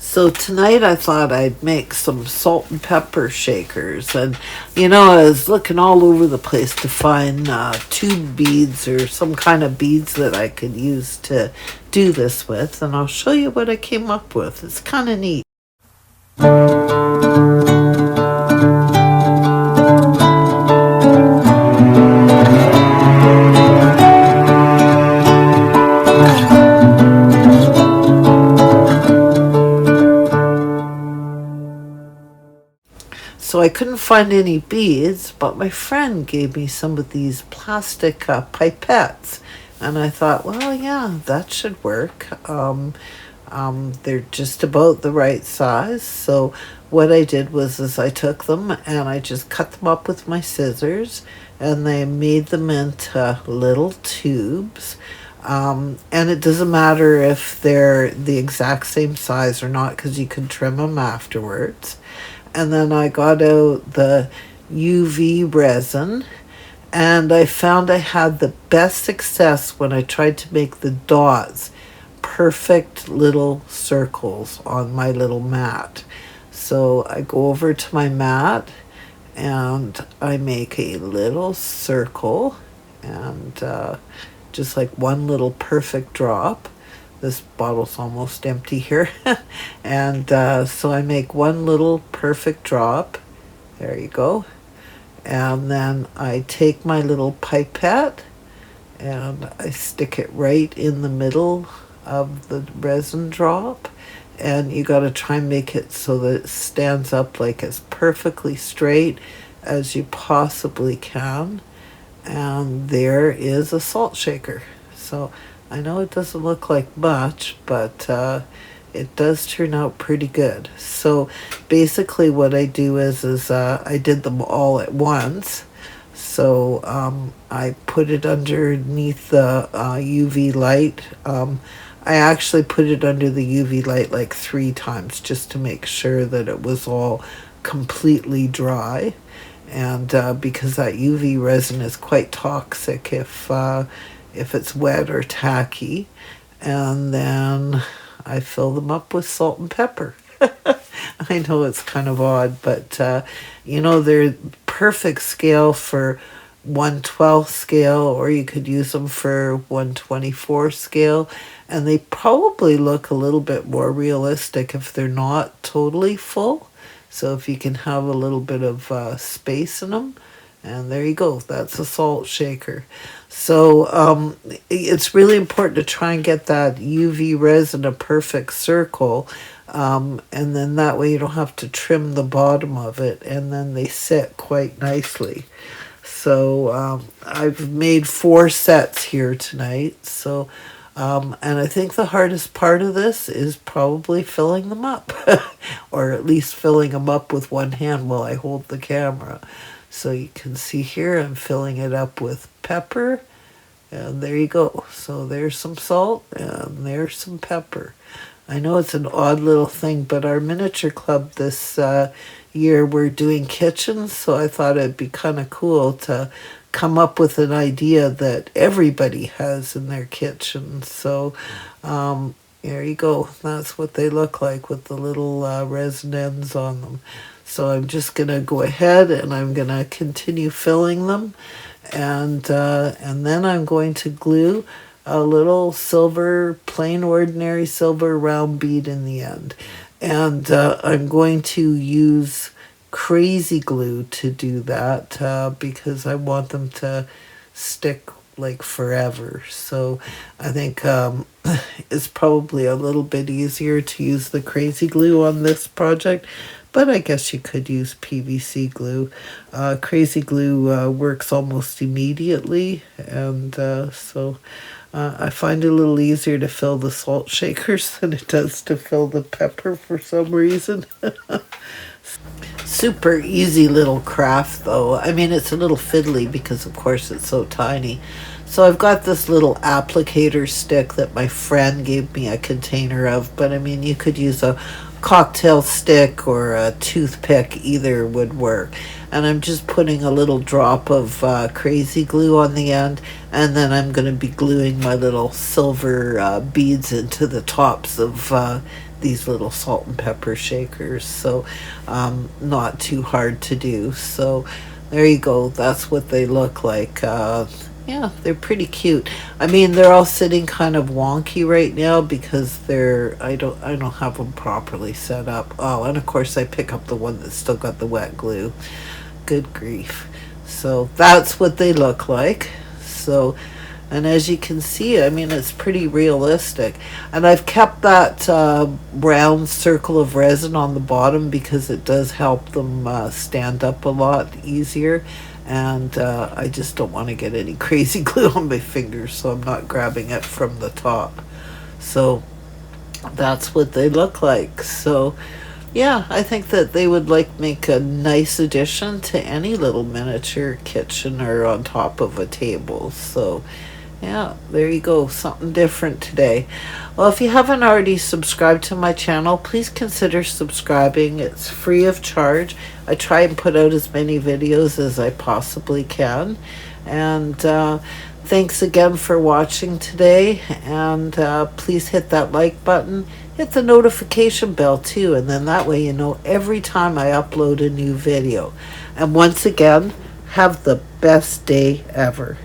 So tonight I thought I'd make some salt and pepper shakers. And, I was looking all over the place to find tube beads or some kind of beads that I could use to do this with. And I'll show you what I came up with. It's kind of neat. So I couldn't find any beads, but my friend gave me some of these plastic pipettes. And I thought, well, yeah, that should work. They're just about the right size. So what I did was is I took them and I just cut them up with my scissors and they made them into little tubes. And it doesn't matter if they're the exact same size or not because you can trim them afterwards. And then I got out the UV resin and I found I had the best success when I tried to make the dots perfect little circles on my little mat. So I go over to my mat and I make a little circle and just like one little perfect drop. This bottle's almost empty here. And so I make one little perfect drop. There you go. And then I take my little pipette and I stick it right in the middle of the resin drop. And you got to try and make it so that it stands up like as perfectly straight as you possibly can. And there is a salt shaker. So I know it doesn't look like much, but it does turn out pretty good. So basically what I do is I did them all at once. So I put it underneath the UV light. I actually put it under the UV light like 3 times just to make sure that it was all completely dry. And because that UV resin is quite toxic if it's wet or tacky. And then I fill them up with salt and pepper. I know it's kind of odd, but they're perfect scale for 1/12 scale, or you could use them for 1/24 scale. And they probably look a little bit more realistic if they're not totally full. So if you can have a little bit of space in them. And there you go. That's a salt shaker. So it's really important to try and get that UV resin a perfect circle. And then that way you don't have to trim the bottom of it. And then they sit quite nicely. So I've made 4 sets here tonight. So and I think the hardest part of this is probably filling them up. Or at least filling them up with one hand while I hold the camera. So you can see here I'm filling it up with pepper. And there you go. So there's some salt and there's some pepper. I know it's an odd little thing, but our miniature club this year we're doing kitchens. So I thought it'd be kind of cool to come up with an idea that everybody has in their kitchen. So there you go. That's what they look like with the little resin ends on them. So I'm just going to go ahead and I'm going to continue filling them. And then I'm going to glue a little silver, plain ordinary silver round bead in the end. And I'm going to use crazy glue to do that because I want them to stick like forever. So I think it's probably a little bit easier to use the crazy glue on this project. But I guess you could use PVC glue. Crazy glue works almost immediately. And so I find it a little easier to fill the salt shakers than it does to fill the pepper for some reason. Super easy little craft though. I mean, it's a little fiddly because of course it's so tiny. So I've got this little applicator stick that my friend gave me a container of. But I mean, you could use a cocktail stick or a toothpick, either would work. And I'm just putting a little drop of crazy glue on the end, and then I'm going to be gluing my little silver beads into the tops of these little salt and pepper shakers. So not too hard to do. So there you go. That's what they look like. Yeah, they're pretty cute. I mean, they're all sitting kind of wonky right now because I don't have them properly set up. Oh, and of course I pick up the one that's still got the wet glue. Good grief. So that's what they look like. So, and as you can see, I mean, it's pretty realistic. And I've kept that round circle of resin on the bottom because it does help them stand up a lot easier. And I just don't want to get any crazy glue on my fingers, so I'm not grabbing it from the top. So that's what they look like. So yeah, I think that they would like make a nice addition to any little miniature kitchen or on top of a table. So yeah, there you go. Something different today. Well, if you haven't already subscribed to my channel, please consider subscribing. It's free of charge. I try and put out as many videos as I possibly can. And thanks again for watching today. And please hit that like button. Hit the notification bell too. And then that way you know every time I upload a new video. And once again, have the best day ever.